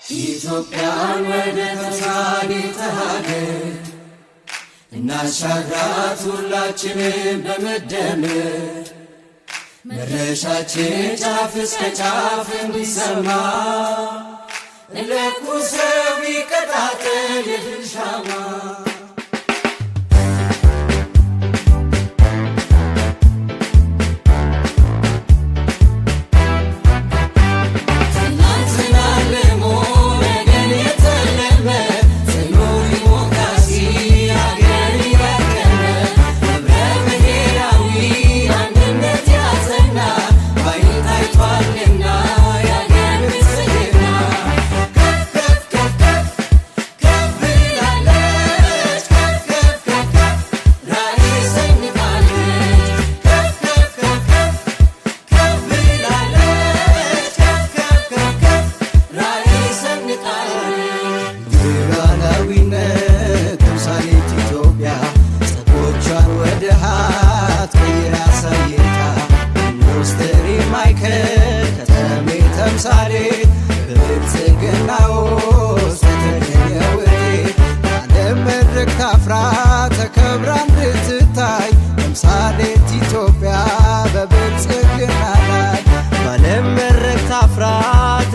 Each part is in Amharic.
ኢትዮጵያን ወደ ተምሳሌተ ሀገር እናሻግራት ሁላችንም በመደመር መድረሻችን ጫፍ እስከ ጫፍ እንዲሰማ ለኩሰው ይቀጣጠል የድል ሻማ ተምሳሌ በብልጽግና ውስጥ ተገኘው ዓለም መድረክ ታፍራ ተከብራ እንድትታይ ተምሳሌት ኢትዮጵያ በብልጽግና ላይ ዓለም መድረክ ታፍራ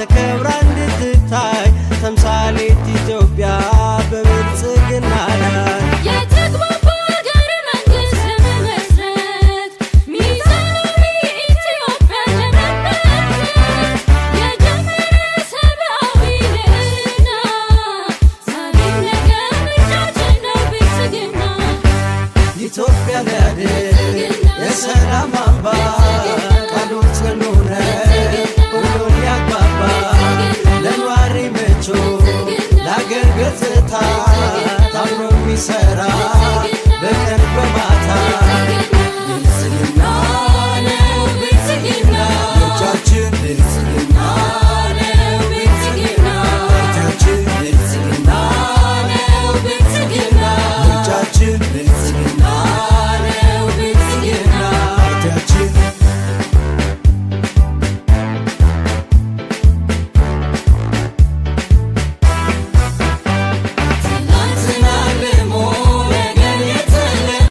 ተከብራ እንድትታይ ተምሳሌት ኢትዮጵያ በብልጽግና ላይ ኢትዮጵያ ለድል የሰላም አምባ ቃሉ ጽኑ ነው ሁሉን ያግባባ ለነዋሪ ምቹ ለአገር ገጽታ